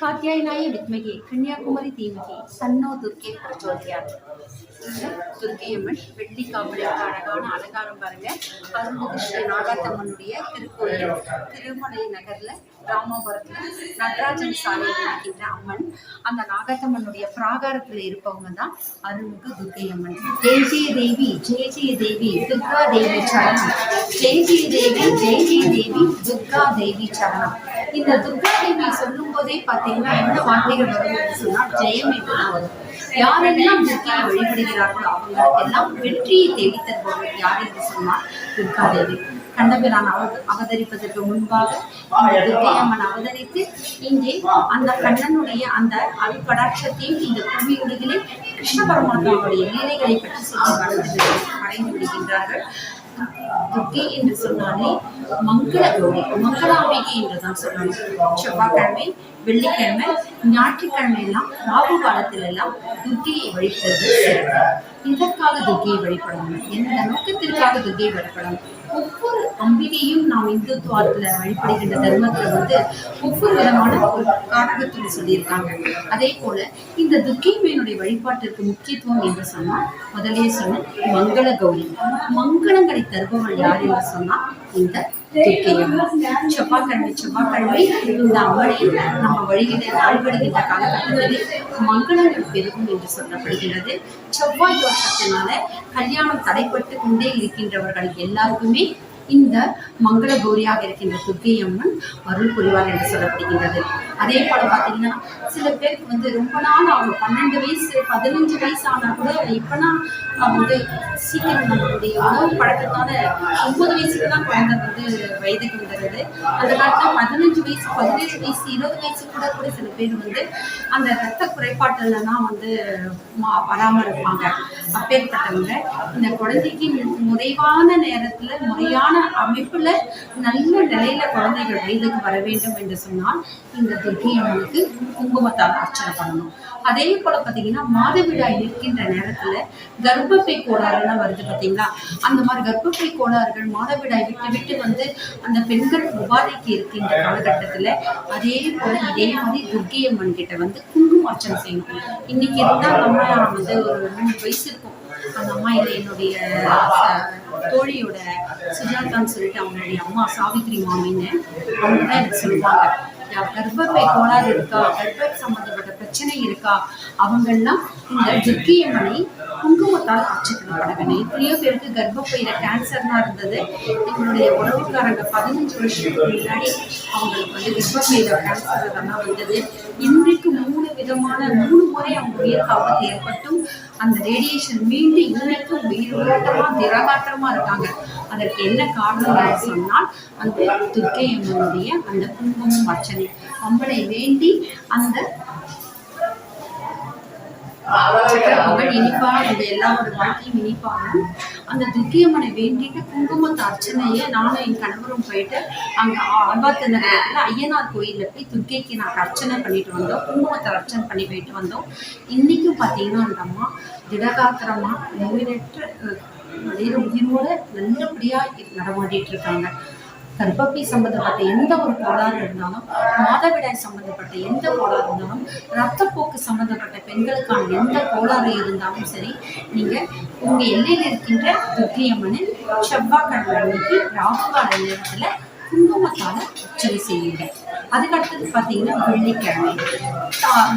कात्यायनाय विद्महे कन्याकुमारी धीमहि तन्नो दुर्गे प्रचोदयात्. துர்க்கையம்மன் வெள்ளி காவலுக்கு அலங்காரம் பாருங்க. அருள்மிகு ஸ்ரீ நாகாத்தம்மனுடைய திருக்கோயில் திருமலை நகர்ல ராமபுரத்துல நடராஜன் சாலையில் இருக்கின்ற அம்மன். அந்த நாகாத்தம்மனுடைய பிராகாரத்துல இருப்பவங்க தான் அருள்மிகு துர்க்கையம்மன். ஜெய ஜெய தேவி ஜெய ஜெய தேவி துர்கா தேவி சரணம். ஜெய ஜெய தேவி ஜெய ஜெய தேவி துர்கா தேவி சரணம். இந்த துர்கா தேவி சொல்லும் போதே பாத்தீங்கன்னா என்ன வார்த்தைகள் வரும் சொன்னா ஜெயம் என்றுதான் வரும். யாரெல்லாம் துர்க்கையை வழிபடுகிறார்களோ அவங்களுக்கெல்லாம் வெற்றியை தேடி தருபவர்கள் யார் என்று சொன்னால் துர்காதேவி. கண்ணபிரான் அவதரிப்பதற்கு முன்பாக இந்த துர்க்கையம்மன் அவதரித்து இங்கே அந்த கண்ணனுடைய அந்த அருட்கடாட்சத்தையும் இந்த புவியுலகிலே கிருஷ்ண பரமாத்மாவுடைய லீலைகளை பற்றி சொல்லி மறைந்து விடுகின்றார்கள். துர்க்கை என்று சொன்னாலே மங்கள கௌரி, மங்களாம்பிகை என்றுதான் சொல்லணும். செவ்வாய்க்கிழமை, வெள்ளிக்கிழமை, ஞாயிற்றுக்கிழமை எல்லாம் ராகு காலத்தில் எல்லாம் துர்க்கையை வழிபடுவது சிறப்பு. இதற்காக துர்க்கையை வழிபடணும், எந்த நோக்கத்திற்காக துர்க்கையை வழிபடணும். ஒவ்வொரு அம்பிகையும் நாம் இந்துத்துவத்துல வழிபடுகின்ற தர்மத்துல ஒவ்வொரு விதமான ஒரு காரகத்துவம் சொல்லியிருக்காங்க. அதே போல இந்த துர்க்கையம்மனுடைய வழிபாட்டிற்கு முக்கியத்துவம் என்று சொன்னால் முதலே சொன்ன மங்கள கௌரி, மங்களங்களை தருபவர்கள் யார் என்று சொன்னால் இந்த துர்க்கையம்மன். செவ்வாய்க்கிழமை இந்த அம்மனை நம்ம வழிபடுகின்ற காலகட்டத்திலே மங்களங்கள் பெருகும் என்று சொல்லப்படுகிறது. செவ்வாய் தோஷத்தினால கல்யாணம் தடைப்பட்டு கொண்டே இருக்கின்றவர்கள் எல்லாருக்குமே இந்த மங்கள கௌரியாக இருக்கின்ற துர்க்கையம்மன் அருள் புரிவார் என்று சொல்லப்படுகின்றது. அதே போல பார்த்தீங்கன்னா சில பேருக்கு ரொம்ப நாள் ஆகும், 12 வயசு 15 வயசு ஆனா கூட இப்பனா சீக்கிரம் நம்மளுடைய உணவு பழக்கத்தால 9 வயசுக்கு தான் குழந்தை வயதுக்கு வந்துடுது. அந்த காலத்துல 15 வயசு 17 வயசு 20 வயசு கூட சில பேர் அந்த ரத்த குறைபாட்டுலதான் வராம இருப்பாங்க. அப்பேற்பட்டவங்க இந்த குழந்தைக்கு முறைவான நேரத்துல முறையான அமைப்புல நல்ல நிலையில குழந்தைகள் வயதுக்கு வர வேண்டும் என்று சொன்னால் இந்த துர்க்கையம்மனுக்கு குங்குமத்தால் அர்ச்சனை பண்ணணும். அதே போல பாத்தீங்கன்னா மாதவிடாய் இருக்கின்ற நேரத்துல கர்ப்பப்பை கோளாறுலாம் வருது பாத்தீங்களா, அந்த மாதிரி கர்ப்பப்பை கோளாறுகள் மாதவிடாய் விட்டு அந்த பெண்கள் உபாதைக்கு இருக்கின்ற காலகட்டத்துல அதே போல இதே மாதிரி துர்க்கையம்மன் கிட்ட குங்கும அர்ச்சனை செய்யணும். இன்னைக்கு இருந்தா நம்ம ஒரு 3 வயசு இருக்கும் அந்த அம்மா இல்லை என்னுடைய தோழியோட சுஜாதான்னு சொல்லிட்டு அவங்களுடைய அம்மா சாவித்ரி மாமின்னு அவங்க தான் எனக்கு சொல்லுவாங்க. கர்ப்பப்பை கோளாறு இருக்கா, கர்ப்ப சம்பந்தப்பட்ட பிரச்சனை இருக்கா, அவங்கெல்லாம் இந்த துர்க்கையம்மனை குங்குமத்தால் அர்ச்சனை வேணும். எத்தனையோ பேருக்கு கர்ப்பப்பையில கேன்சர்லாம் இருந்தது. எங்களுடைய உறவுக்காரங்க 15 வருஷத்துக்கு முன்னாடி அவங்களுக்கு கர்ப்பப்பையில கேன்சர் அதெல்லாம் வந்தது. இன்றைக்கு 3 முறை அவங்க உயிருக்கு ஆபத்து ஏற்பட்டும் அந்த ரேடியேஷன் மீண்டு இன்னைக்கும் உயிரோட்டமா திரகாட்டமா இருக்காங்க. அதற்கு என்ன காரணம் சொன்னால் அந்த துர்க்கையம்மனுடைய அந்த குங்குமம் அர்ச்சனை. அம்மனை வேண்டி அந்த சக்கரப்பொங்கல் இனிப்பாக எல்லாரோட வாழ்க்கையும் இனிப்பாகும். அந்த துர்க்கையம்மனை வேண்டிட்டு குங்குமத்தை அர்ச்சனையை நானும் என் கணவரும் போயிட்டு அங்க ஆழ்வாத்து நகரத்துல ஐயனார் கோயில்ல போய் துர்க்கைக்கு நாங்கள் அர்ச்சனை பண்ணிட்டு வந்தோம். குங்குமத்தை அர்ச்சனை பண்ணி போயிட்டு வந்தோம். இன்னைக்கும் பாத்தீங்கன்னா அந்த அம்மா திடகாத்திரமா நோயினற்ற உயிரோட நல்லபடியா நடமாடிட்டு இருக்காங்க. கர்ப்பப்பை சம்பந்தப்பட்ட எந்த ஒரு கோளாறு இருந்தாலும், மாதவிடாய் சம்பந்தப்பட்ட எந்த கோளாறு இருந்தாலும், ரத்தப்போக்கு சம்பந்தப்பட்ட பெண்களுக்கான எந்த கோளாறு இருந்தாலும் சரி, நீங்க உங்க எல்லையில் இருக்கின்ற துர்க்கையம்மனின் செவ்வாய்க்கிழமை அன்னைக்கு ராகுகால நேரத்துல குங்குமத்தால அர்ச்சனை செய்யுங்க. அதுக்கடுத்தது பார்த்தீங்கன்னா வெள்ளிக்கிழமை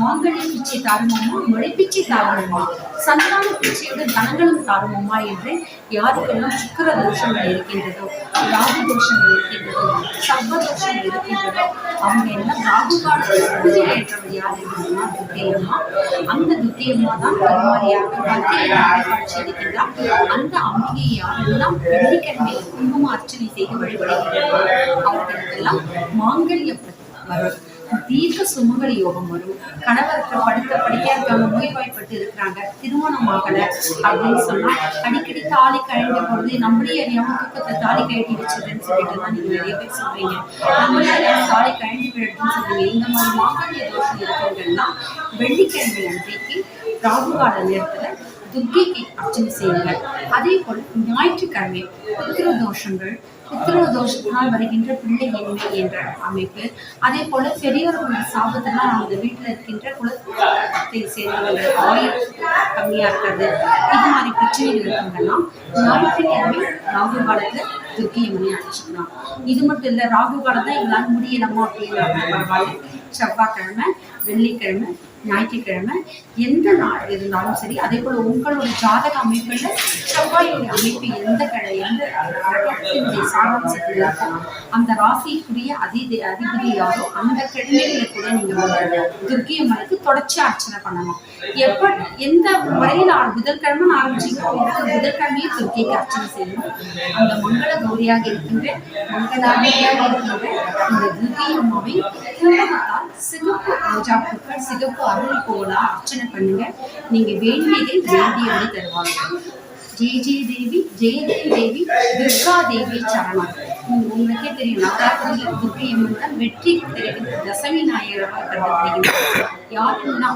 மாங்கனி பிச்சை தாருமமா, மொழிப்பிச்சை தாருமமா, சந்தான பிச்சையோட தனங்களும் தாருமமா என்று யாருக்கெல்லாம் சுக்கர தோஷங்கள் இருக்கின்றதோ, ராகு தோஷங்கள் இருக்கின்றதோ, சர்வ தோஷங்கள் இருக்கின்றதோ அவங்க எல்லாம் ராகு காலத்தில் பூஜை ஏற்றவர் யார் என்றுனா துர்க்கையம்மா. அந்த துர்க்கையம்மா தான் பெருமாரியாக காட்சி இருக்கின்றார். அந்த அம்பிகை யாரெல்லாம் வெள்ளிக்கிழமை குங்கும அர்ச்சனை செய்து வழிபடுகிறார்கள் அவர்களுக்கெல்லாம் மாங்கல்ய வரும், தீர்க்க சுமங்கலி யோகம் வரும். கணவருக்கு படிக்காதவங்க நோய்வாய்ப்பட்டு இருக்கிறாங்க, திருமணம் ஆகல அப்படின்னு சொன்னா அடிக்கடி தாலி கழண்டு போறது, நம்மளே அறியாம தூக்கத்தை தாலி கழட்டி வச்சதுன்னு சொல்லிட்டு தான் நீங்க நிறைய பேர் சொல்றீங்க. நம்மளே அறியாம தாலி கழண்டு போயிடுதுன்னு சொல்றீங்க. இந்த மாதிரி மாங்கல்ய தோஷம் இருக்கவங்கன்னா வெள்ளிக்கிழமை அன்றைக்கு ராகுகால நேரத்துல துர்க்கைக்கு அர்ச்சனை செய்யுங்கள். அதே போல் ஞாயிற்றுக்கிழமை பித்ருதோஷத்தினால் வருகின்ற பிள்ளையின்மை என்ற அமைப்பு, அதே போல பெரியவர்களுடைய சாபத்தினால் அந்த வீட்டில் இருக்கின்ற குலத்தை சேர்ந்தவர்கள் ஆயுள் கம்மியா இருக்கிறது, இது மாதிரி பிரச்சனைகள் இருக்கின்றன. ஞாயிற்றுக்கிழமை ராகு காலத்துல துர்க்கை அம்மனை அழைச்சிக்கலாம். இது மட்டும் இல்ல, ராகு காலம் தான் எங்களால் முடியலாமா அப்படின்னு பரவாயில்ல, செவ்வாய்க்கிழமை, வெள்ளிக்கிழமை, ஞாயிற்றுக்கிழமை எந்த நாள் இருந்தாலும் சரி. அதே போல உங்களுடைய ஜாதக அமைப்புல செவ்வாயுடைய அமைப்பு எந்த கிரகத்தினுடைய சாராம்சத்தில் இருக்கோ அந்த ராசிக்குரிய அதிபதி யாரோ அந்த கிழமைகளை கூட நீங்க துர்க்கை அம்மனுக்கு தொடர்ச்சி அர்ச்சனை பண்ணணும். எந்த முறையில் புதன்கிழமை ஆரம்பிச்சீங்களோ புதன்கிழமையே துர்க்கைக்கு அர்ச்சனை செய்யணும். அந்த மங்கள கௌரியாக இருக்கின்ற மங்களாம்பியாக இருக்கின்ற இந்த துர்க்கை அம்மாவை குங்குமத்தால் சிகப்பு ரோஜா பூக்கள், சிகப்பு அருள் போலா அர்ச்சனை பண்ணுங்க. நீங்க வேண்டியதை வேண்டியபடி தருவாங்க. ஜெய ஜெய தேவி, ஜெயதேவி தேவி, துர்கா தேவி சரணம். உங்களுக்கே தெரியும், நவராத்திரியில துர்க்கை அம்மன் தான் வெற்றி கிடைக்கின்ற தசமி நாயகராக கருதப்படுகின்றார். யாருன்னா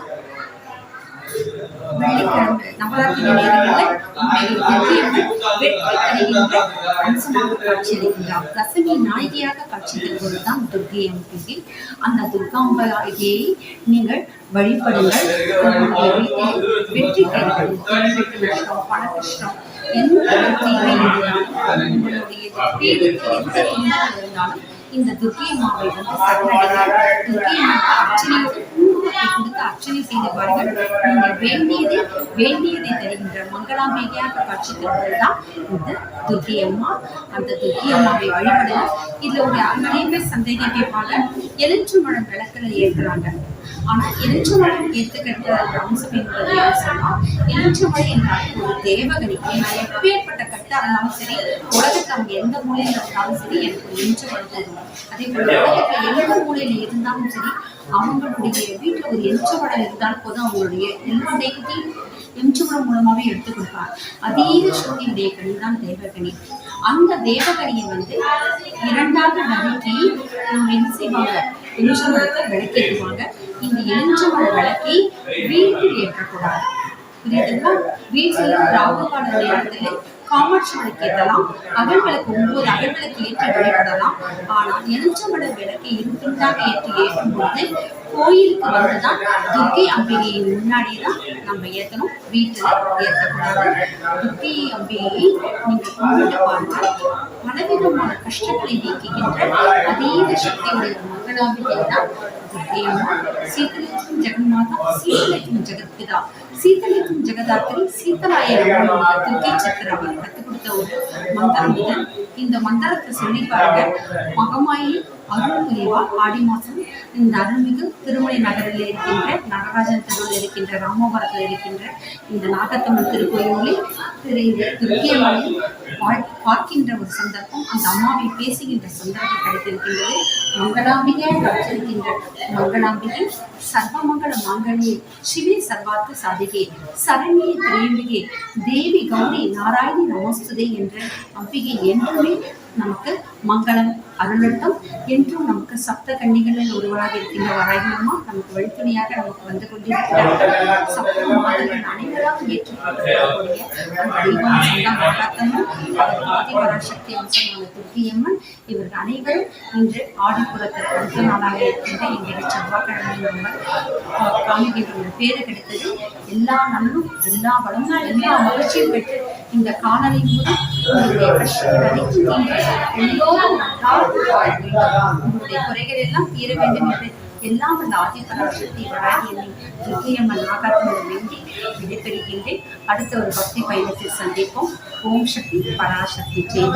வெள்ளிக்கிழமை நவராத்திரி நேரங்களில் துர்க்கை அம்மன் வெற்றி தருகின்ற அம்சமாக காட்சி அளிக்கின்றார். தசமி நாயகியாக காட்சி தருவதுதான் துர்க்கை அம்பிகை. அந்த துர்காம்பிகையை நீங்கள் வழிபடுங்கள். உங்களுடைய வீட்டில் வெற்றி கிடைக்கும். கஷ்டம், பண கஷ்டம், எந்த தீமை இருந்தாலும், உங்களுடைய வீட்டுக்கு எந்த துன்பம் இருந்தாலும் இந்த துர்க்கை அம்மாவை சரணடைங்கள். துர்க்கை அம்மாவுக்கு அர்ச்சனையோடு குங்குமத்தை கொடுத்து அர்ச்சனை செய்து பாருங்கள். நீங்கள் வேண்டியதை தருகின்ற மங்களாம்பிகையாக காட்சி தருவதுதான் இந்த துர்க்கை அம்மா. அந்த துர்க்கை அம்மாவை வழிபடலாம். இதுல ஒரு நிறைய பேர் சந்தேகம் கேட்பாங்க, எலுமிச்சம்பழம் விளக்குல ஏற்கிறாங்க. ஆனா எலுமிச்சம்பழம் ஏத்துக்கிற அம்சம் என்பது சொன்னா, எலுமிச்சம்பழம் என்றால் ஒரு தேவகனி. நான் எப்பேற்பட்ட கட்டா இருந்தாலும் சரி, உலகத்துல அவங்க எந்த மூலையில இருந்தாலும் சரி, எனக்கு ஒரு எலுமிச்சம்பழம் போதும். அதே போல உலகத்துல எந்த மூலையில இருந்தாலும் சரி, அவங்களுடைய வீட்டுல ஒரு எலுமிச்சம்பழம் இருந்தாலும் போதும், அவங்களுடைய எல்லா தெய்வத்தையும் எலுமிச்சம்பழம் மூலமாவே எடுத்து கொடுப்பாங்க. அதீத சக்தியுடைய கனி தான் தேவகனி. அந்த தேவகனியை இரண்டாவது நறுக்கி நம்ம என்ன செய்வாங்க, எலுமிச்சம்பழத்தை விளக்கேற்றுவாங்க. இந்த எலுமிச்சம்பழ விளக்கை வீட்டில் ஏற்றக்கூடாது. புரியுதுங்களா? வீட்டில் ராகு கால நேரத்தில் காமாட்சி விளக்கு ஏற்றலாம், அகல் விளக்கு 9 அகல் விளக்கு ஏற்றி வழிபடலாம். ஆனால் எலுமிச்சம்பழ விளக்கை இருந்துட்டாக ஏற்றும் பொழுது கோயிலுக்கு வந்துதான் துர்க்கை அம்பிகையின் முன்னாடி தான் நம்ம ஏற்றணும், வீட்டில் ஏற்றக்கூடாது. துர்க்கை அம்பிகையை நீங்கள் கும்பிட்டு பாருங்கள். பலவிதமான கஷ்டங்களை நீக்குகின்ற அதீத சக்தியுடைய மங்களாம்பிகை தான் துர்க்கை அம்மா. சீதலிக்கும் ஜெகன்மாதா, சீதலிக்கும் ஜெகத்பிதா, சீதலிக்கும் ஜெகதாத்திரி, சீதலாய துர்க்கை சக்கரவர் கற்றுக் கொடுத்த ஒரு மந்திரம் இது. இந்த மந்திரத்தை சொல்லி பாருங்க. மகமாயி அருள் புரிவார். ஆடி மாசம் இந்த அருள்மிகு திருமலை நகரில் இருக்கின்ற நடராஜன் தெருவில் இருக்கின்ற ராமபுரத்தில் இருக்கின்ற இந்த நாகத்தம்மன் திருக்கோயிலில் துர்க்கை அம்மனை பார்க்கின்ற ஒரு சந்தர்ப்பம், அந்த அம்மாவை பேசுகின்ற சந்தர்ப்பம் கிடைத்திருக்கின்றது. மங்களாம்பிகை அர்ச்சரிக்கின்ற மங்களாம்பிகை சர்வமங்கள மாங்கல்யே சிவே சர்வார்த்த சாதிகே சரண்யே திரியம்பிகே தேவி கௌரி நாராயணி நமஸ்துதே என்ற அம்பிகை என்றுமே நமக்கு மங்களம் அருளட்டும். என்றும் நமக்கு சப்த கன்னிகளில் ஒருவராக இருக்கின்ற வராகியம்மா நமக்கு வழித்துணையாக நமக்கு வந்து கொண்டிருக்கிறார். சப்த மாதங்கள் அனைவராக ஏற்றுக்கொள்ளக்கூடிய தெய்வம் சொந்தம் மகாத்தம்மன், ஆதிபராசக்தி அம்சமான துர்க்கையம்மன், இவர்கள் அனைவரும் இன்று ஆடிப்புறத்திற்கு அடுத்த நாளாக இருக்கின்ற எங்களுடைய செவ்வாய்க்கிழமை நம்ம காமிக்கின்ற பேரு கிடைத்தது. எல்லா நலனும், எல்லா வளமும், எல்லா மகிழ்ச்சியும் பெற்று இந்த காணொலி மூலம் உங்களுடைய கஷ்டங்கள் அனைத்தும் எல்லோரும் உங்களுடைய குறைகள் எல்லாம் தீர வேண்டும் என்று எல்லாம் அந்த ஆதிபராசக்தி வராகியை துர்க்கையம்மன் நாகாத்தம்மன் வேண்டி விடைபெறுகின்றேன். அடுத்த ஒரு பக்தி பயணத்தில் சந்திப்போம். ஓம் சக்தி பராசக்தி ஜெய்.